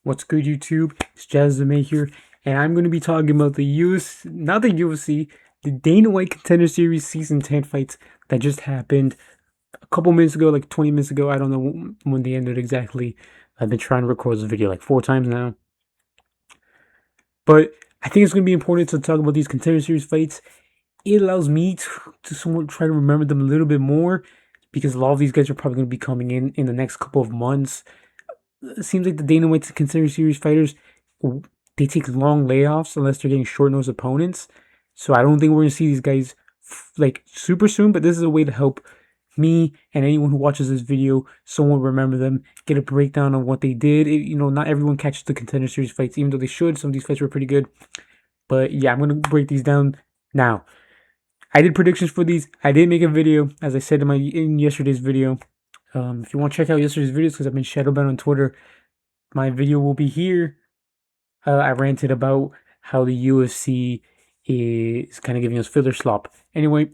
What's good, YouTube? It's jazzlovesmma here, and I'm going to be talking about the not the UFC, the Dana White Contender Series Season 10 fights that just happened a couple minutes ago, like 20 minutes ago. I don't know when they ended exactly. I've been trying to record this video like 4 times now. But I think it's going to be important to talk about these Contender Series fights. It allows me to somewhat try to remember them a little bit more, because a lot of these guys are probably going to be coming in the next couple of months. It seems like the Dana White Contender Series fighters, they take long layoffs unless they're getting short-nosed opponents. So I don't think we're going to see these guys like super soon, but this is a way to help me and anyone who watches this video somewhat remember them, get a breakdown on what they did. Not everyone catches the Contender Series fights, even though they should. Some of these fights were pretty good. But yeah, I'm going to break these down now. I did predictions for these. I did make a video, as I said in yesterday's video. If you want to check out yesterday's videos, because I've been shadowbanned on Twitter, my video will be here. I ranted about how the UFC is kind of giving us filler slop. Anyway,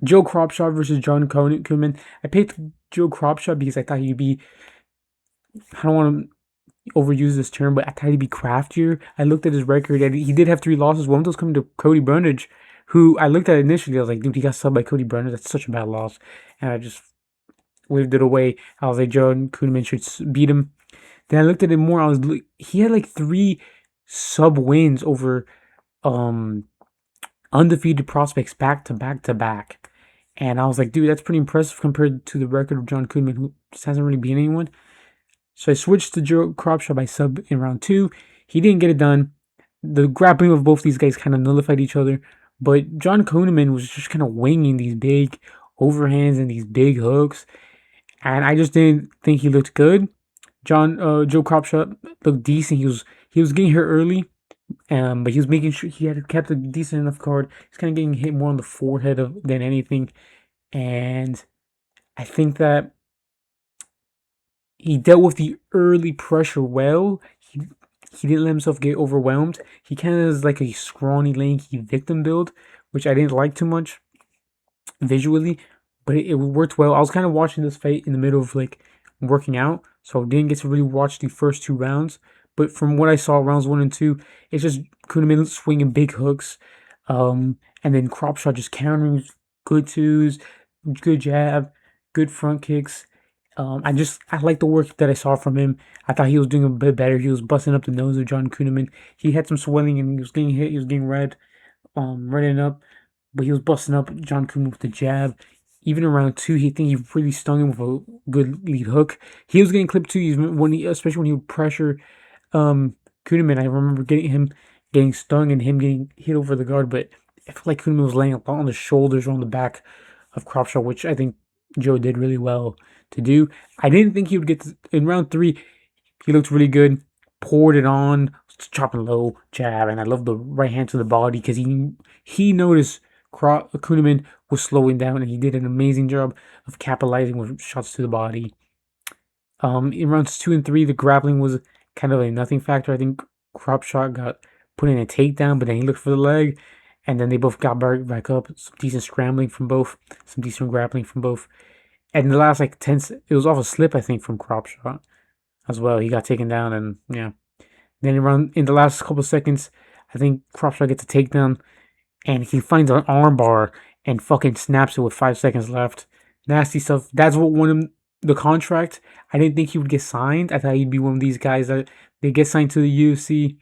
Joe Cropshot versus John Koonman. I picked Joe Cropshot because I thought he'd be, I don't want to overuse this term, but I thought he'd be craftier. I looked at his record, and he did have 3 losses. One of those coming to Cody Brundage, who I looked at initially. I was like, dude, he got subbed by Cody Brundage. That's such a bad loss. And I just waved it away. I was like, John Koonman should beat him. Then I looked at it more. He had like 3 sub wins over undefeated prospects back to back to back. And I was like, dude, that's pretty impressive compared to the record of John Koonman, who just hasn't really beaten anyone. So I switched to Joe Cropshot by sub in round 2. He didn't get it done. The grappling of both these guys kind of nullified each other. But John Koonman was just kind of winging these big overhands and these big hooks. And I just didn't think he looked good. Joe Cropshot looked decent. He was getting hurt early, but he was making sure he had kept a decent enough guard. He's kind of getting hit more on the forehead than anything, and I think that he dealt with the early pressure well. He didn't let himself get overwhelmed. He kind of is like a scrawny, lanky victim build, which I didn't like too much visually, but it worked well. I was kind of watching this fight in the middle of like working out, so I didn't get to really watch the first 2 rounds. But from what I saw, rounds 1 and 2, it's just Koonman swinging big hooks, and then Cropshot just countering good 2s, good jab, good front kicks. I like the work that I saw from him. I thought he was doing a bit better. He was busting up the nose of John Koonman. He had some swelling and he was getting hit. He was getting reddening up, but he was busting up John Koonman with the jab. Even in round 2, he really stung him with a good lead hook. He was getting clipped too, especially when he would pressure Koonman. I remember him getting stung and him getting hit over the guard, but I felt like Koonman was laying a lot on the shoulders or on the back of Cropshot, which I think Joe did really well to do. I didn't think he would get in round 3. He looked really good, poured it on, chopping low jab, and I love the right hand to the body because he noticed Koonman was slowing down, and he did an amazing job of capitalizing with shots to the body. In rounds 2 and 3, the grappling was kind of a nothing factor. I think Cropshot got put in a takedown, but then he looked for the leg, and then they both got back up. Some decent scrambling from both, some decent grappling from both. And in the last like 10, it was off a slip, I think, from Cropshot as well. He got taken down, and yeah. Then in the last couple of seconds, I think Cropshot gets a takedown, and he finds an armbar and fucking snaps it with 5 seconds left. Nasty stuff. That's what won him the contract. I didn't think he would get signed. I thought he'd be one of these guys that they get signed to the UFC,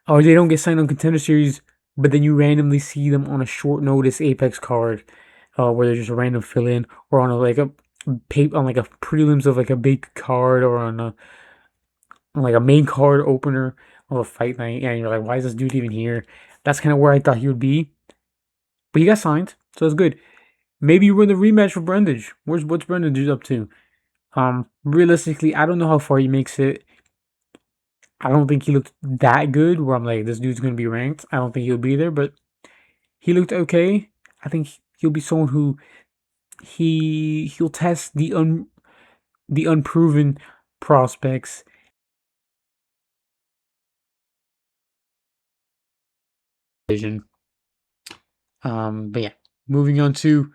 or they don't get signed on Contender Series, but then you randomly see them on a short notice Apex card, where they're just a random fill in, or on a prelims of like a big card, or on like a main card opener of a fight night, and you're like, why is this dude even here? That's kind of where I thought he would be, but he got signed, so that's good. Maybe you win the rematch for Brundage. What's Brundage up to? Realistically, I don't know how far he makes it. I don't think he looked that good where I'm like, this dude's gonna be ranked. I don't think he'll be there, but he looked okay. I think he'll be someone who he'll test the unproven prospects. Vision. But yeah, moving on to.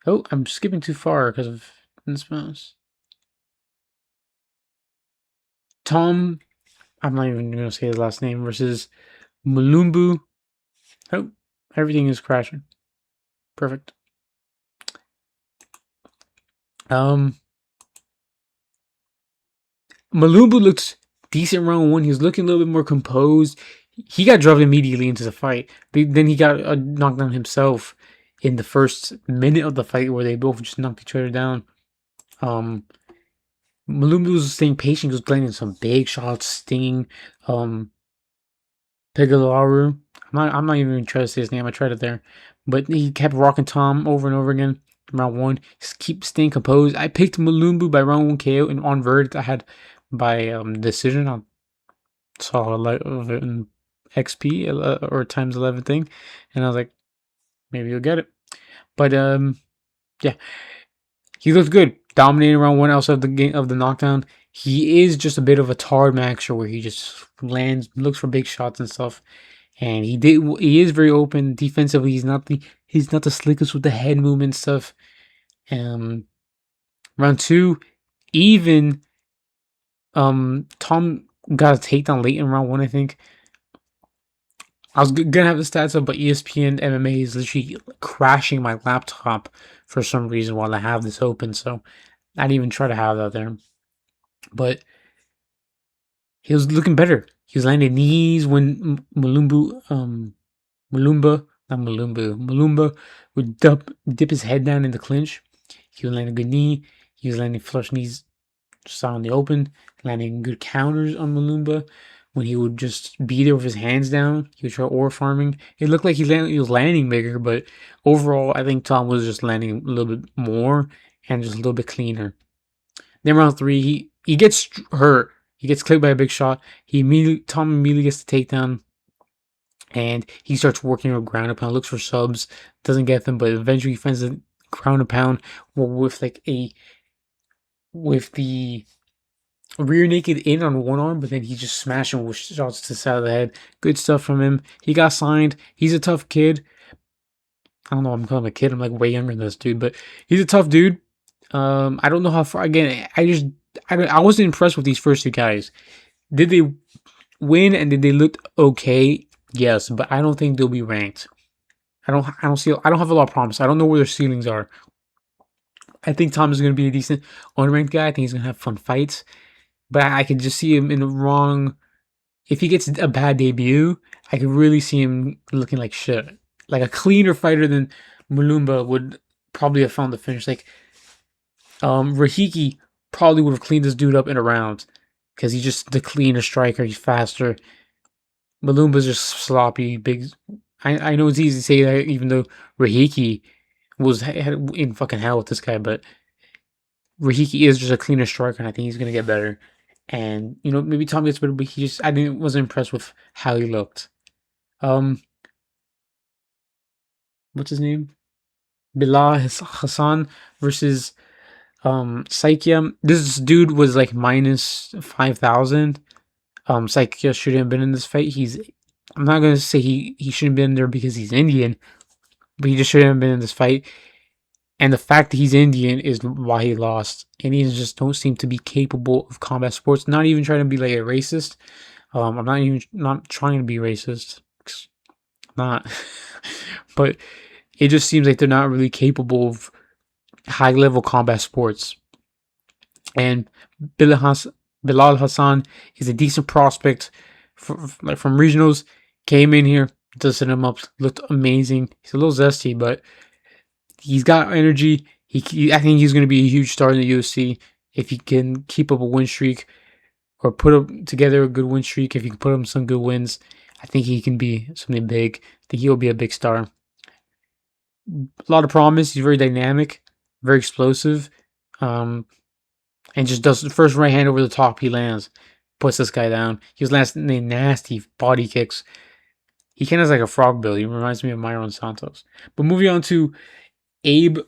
Oh, I'm skipping too far because of this mouse. Tom, I'm not even going to say his last name, versus Mulumbu. Oh, everything is crashing. Perfect. Mulumbu looked decent round one. He was looking a little bit more composed. He got drubbed immediately into the fight. Then he got knocked down himself in the first minute of the fight, where they both just knocked each other down. Mulumbu was staying patient. He was landing some big shots, stinging. Pegalaru. I'm not even trying to say his name. I tried it there, but he kept rocking Tom over and over again. Round one, just keep staying composed. I picked Mulumbu by round one KO, and on verdict I had by decision. I saw a lot of it in XP or times 11 thing, and I was like, maybe you'll get it. But yeah, he looked good, dominating round one outside the game of the knockdown. He is just a bit of a tard maxer where he just looks for big shots and stuff. And he is very open defensively. He's not the slickest with the head movement stuff. Round two, even Tom got a takedown late in round one, I think. I was gonna have the stats up, but ESPN MMA is literally crashing my laptop for some reason while I have this open, so I didn't even try to have that there. But he was looking better. He was landing knees when Mulumba would dip his head down in the clinch. He would land a good knee. He was landing flush knees just out in the open, landing good counters on Mulumba. When he would just be there with his hands down, he would try ore farming. It looked like he was landing bigger, but overall, I think Tom was just landing a little bit more and just a little bit cleaner. Then round three, he gets hurt. He gets clipped by a big shot. Tom immediately gets the takedown, and he starts working on ground and pound. Looks for subs, doesn't get them, but eventually he finds the ground and pound with the rear naked in on one arm, but then he's just smashing with shots to the side of the head. Good stuff from him. He got signed. He's a tough kid. I don't know. I'm calling him a kid. I'm like way younger than this dude, but he's a tough dude. I don't know how far. Again, I wasn't impressed with these first two guys. Did they win and did they look okay? Yes, but I don't think they'll be ranked. I don't have a lot of promise. I don't know where their ceilings are. I think Tom is going to be a decent unranked guy. I think he's going to have fun fights, but I could just see him in the wrong. If he gets a bad debut, I could really see him looking like shit. Like a cleaner fighter than Mulumba would probably have found the finish. Like Rahiki probably would have cleaned this dude up in a round because he's just the cleaner striker. He's faster. Malumba's just sloppy, big. I know it's easy to say that, even though Rahiki was in fucking hell with this guy, but Rahiki is just a cleaner striker, and I think he's gonna get better. And maybe Tom gets better, but I wasn't impressed with how he looked. What's his name? Bilal HASAN versus Saikya. This dude was like minus 5,000. Saikya shouldn't have been in this fight. I'm not gonna say he shouldn't have been there because he's Indian, but he just shouldn't have been in this fight. And the fact that he's Indian is why he lost. Indians just don't seem to be capable of combat sports. Not even trying to be like a racist. I'm not trying to be racist. Not, but it just seems like they're not really capable of high level combat sports. And Bilal HASAN is a decent prospect from regionals. Came in here, dusted him up, looked amazing. He's a little zesty, but he's got energy. I think he's going to be a huge star in the UFC if he can keep up a win streak or put up together a good win streak. If he can put up some good wins, I think he can be something big. I think he'll be a big star. A lot of promise. He's very dynamic, very explosive, and just does the first right hand over the top. He lands, puts this guy down. He was landing nasty body kicks. He kind of has like a frog build. He reminds me of Myron Santos. But moving on to Abe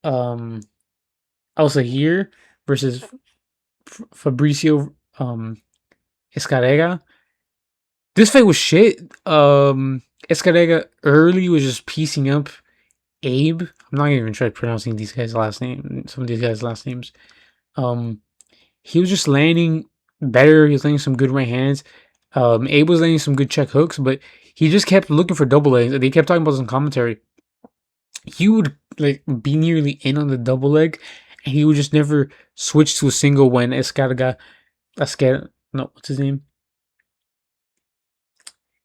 Al-Sahir versus Fabricio Escarega. This fight was shit. Escarega early was just piecing up Abe. I'm not even trying to pronouncing these guys' last name. Some of these guys' last names. He was just landing better. He was landing some good right hands. Abe was landing some good check hooks, but he just kept looking for double legs. They kept talking about this in commentary. He would like be nearly in on the double leg, and he would just never switch to a single when what's his name?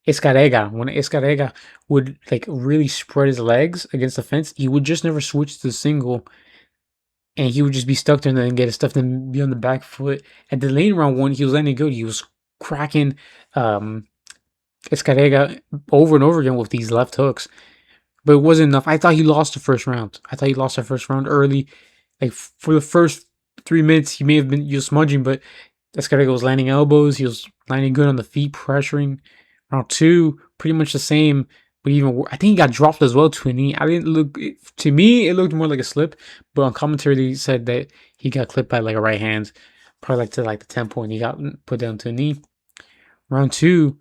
When Escarega would like really spread his legs against the fence, he would just never switch to the single, and he would just be stuck there and then get his stuff and be on the back foot. At the lane round one, he was landing good. He was cracking Escarega over and over again with these left hooks, but it wasn't enough. I thought he lost the first round. I thought he lost the first round early. Like for the first 3 minutes, he may have been just smudging, but Escarega was landing elbows. He was landing good on the feet, pressuring. Round two, pretty much the same, but I think he got dropped as well to a knee. I didn't look to me, it looked more like a slip, but on commentary they said that he got clipped by like a right hand, probably like the tempo, and he got put down to a knee. Round two,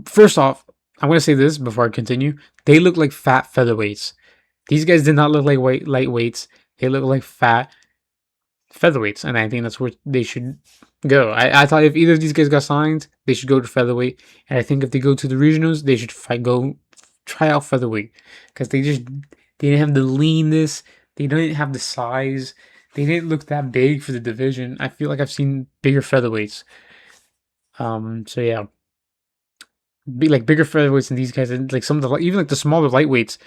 first off, I'm gonna say this before I continue. They look like fat featherweights. These guys did not look like lightweights. They look like fat featherweights, and I think that's where they should go. I thought if either of these guys got signed, they should go to featherweight, and I think if they go to the regionals, they should try out featherweight because they didn't have the leanness, they didn't have the size, they didn't look that big for the division. I feel like I've seen bigger featherweights. So yeah, bigger featherweights than these guys, and like some of the even like the smaller lightweights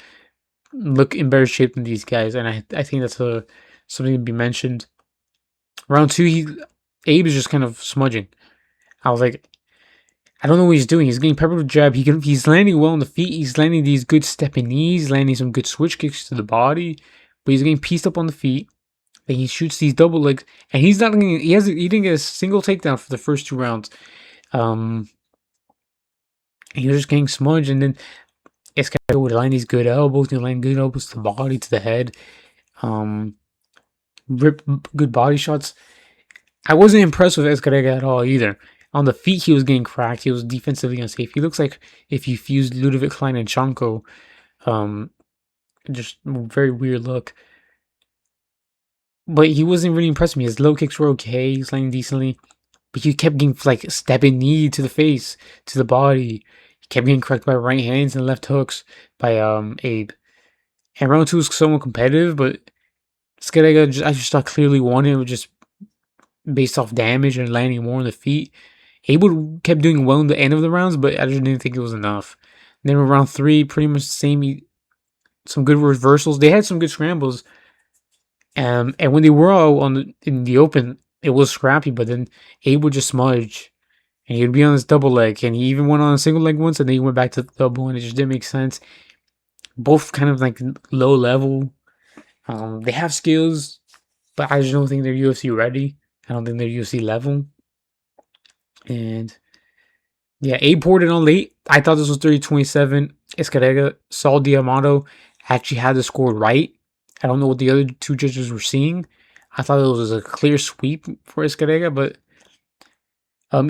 look in better shape than these guys, and I think that's something to be mentioned. Round two, Abe is just kind of smudging. I was like, I don't know what he's doing. He's getting peppered with jab. He's landing well on the feet. He's landing these good stepping knees, landing some good switch kicks to the body, but he's getting pieced up on the feet. Then he shoots these double legs, and he's not getting. He didn't get a single takedown for the first 2 rounds. He was just getting smudged, and then Escarega would line these good elbows. He line good elbows to the body, to the head. Rip good body shots. I wasn't impressed with Escarega at all either. On the feet, he was getting cracked. He was defensively unsafe. He looks like if you fused Ludovic Klein and Chanko. Just very weird look. But he wasn't really impressing me. His low kicks were okay. He was landing decently. But he kept getting like stepping knee to the face, to the body. He kept getting cracked by right hands and left hooks by Abe. And round two was somewhat competitive, but Escarega I just thought clearly won it just based off damage and landing more on the feet. Abel kept doing well in the end of the rounds, but I just didn't think it was enough. And then round three, pretty much the same. Some good reversals. They had some good scrambles. And when they were all in the open, it was scrappy. But then Abe would just smudge, and he would be on his double leg, and he even went on a single leg once, and then he went back to the double, and it just didn't make sense. Both kind of like low level. They have skills, but I just don't think they're UFC ready. I don't think they're UFC level. And yeah, Abe poured it on late. I thought this was 30-27. Escarega, Saul Diamato actually had the score right. I don't know what the other two judges were seeing. I thought it was a clear sweep for Escarega, but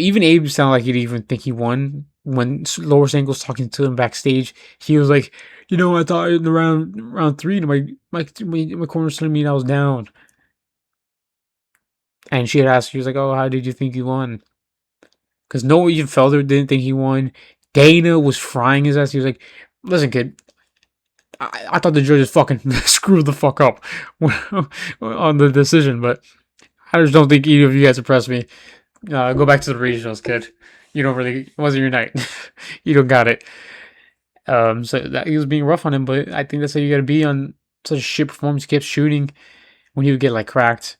even Abe sounded like he didn't even think he won. When Lower Sank was talking to him backstage, he was like, I thought in the round three, my corner's telling me I was down. And she had asked, he was like, oh, how did you think you won? Because Noah even Felder didn't think he won. Dana was frying his ass. He was like, listen, kid, I thought the judges fucking screwed the fuck up on the decision, but I just don't think either of you guys impressed me. Go back to the regionals, kid. You don't really, it wasn't your night. You don't got it. So that he was being rough on him, but I think that's how you gotta be on such a shit performance. He kept shooting when he would get like cracked.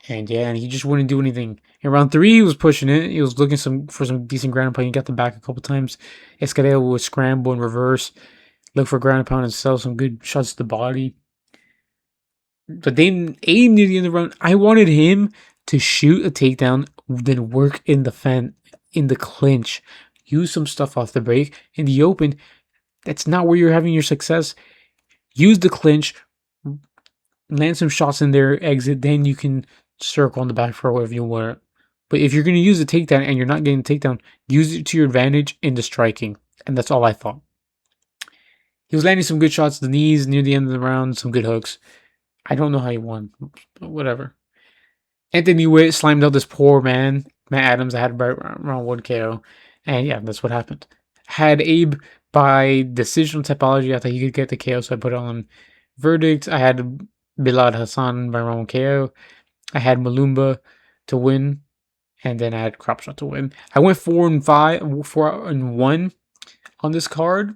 And yeah, and he just wouldn't do anything. In round three, he was pushing it. He was looking for some decent ground and pound. He got the back a couple times. Escarega would scramble and reverse, look for ground and pound and sell some good shots to the body. But then Abe near the end of the round, I wanted him to shoot a takedown, then work in the clinch, use some stuff off the break in the open. That's not where you're having your success. Use the clinch, land some shots in there, exit, then you can circle on the back for whatever you want. But if you're going to use the takedown and you're not getting the takedown, use it to your advantage in the striking. And that's all I thought. He was landing some good shots, the knees near the end of the round, some good hooks. I don't know how he won, but whatever. Anthony Witt slammed out this poor man, Matt Adams. I had round 1 KO. And yeah, that's what happened. Had Abe by decisional typology. I thought he could get the KO, so I put it on verdict. I had Bilal Hassan by round 1 KO. I had Malumba to win. And then I had Cropshot to win. I went 4-1 on this card.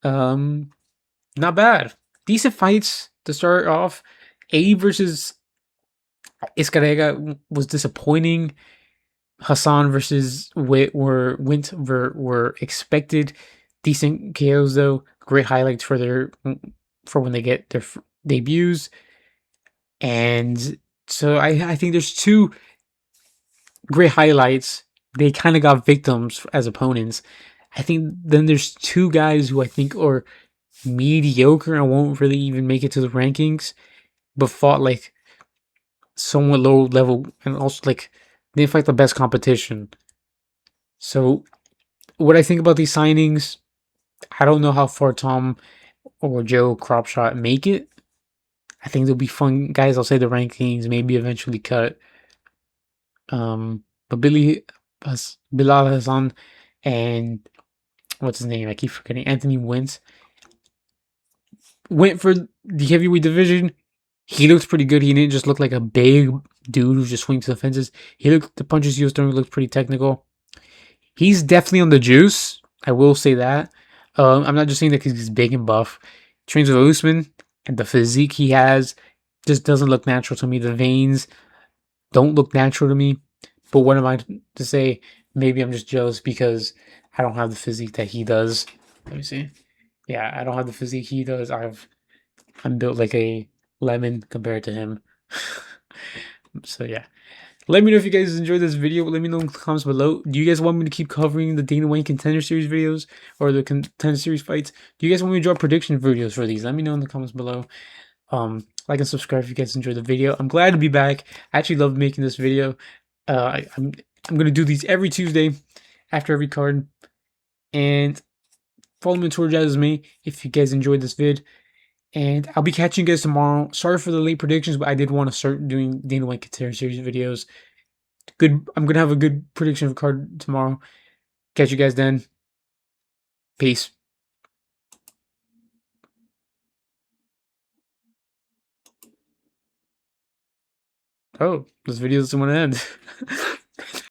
Not bad. Decent fights to start off. Abe versus Escarega was disappointing. HASAN versus were expected. Decent KOs though. Great highlights for when they get their debuts. And so I think there's two great highlights. They kind of got victims as opponents. I think then there's two guys who I think are mediocre and won't really even make it to the rankings, but fought like somewhat low level and also like they fight the best competition. So what I think about these signings, I don't know how far Tom or Joe Cropshot make it. I think they'll be fun guys. I'll say the rankings maybe eventually cut. But Bilal Hassan and what's his name? I keep forgetting. Anthony went for the heavyweight division. He looked pretty good. He didn't just look like a big dude who just swings to the fences. The punches he was throwing looked pretty technical. He's definitely on the juice. I will say that. I'm not just saying that because he's big and buff. Trains with Usman, and the physique he has just doesn't look natural to me. The veins don't look natural to me. But what am I to say? Maybe I'm just jealous because I don't have the physique that he does. Let me see. Yeah, I don't have the physique he does. I'm built like a lemon compared to him. So yeah. Let me know if you guys enjoyed this video. Let me know in the comments below. Do you guys want me to keep covering the Dana White Contender Series videos or the Contender Series fights? Do you guys want me to draw prediction videos for these? Let me know in the comments below. Like and subscribe if you guys enjoyed the video. I'm glad to be back. I actually love making this video. I'm gonna do these every Tuesday after every card. And follow me on Twitter, jazzlovesmma, if you guys enjoyed this vid. And I'll be catching you guys tomorrow. Sorry for the late predictions, but I did want to start doing Dana White Contender Series videos. I'm gonna have a good prediction of card tomorrow. Catch you guys then. Peace. Oh, this video doesn't want to end.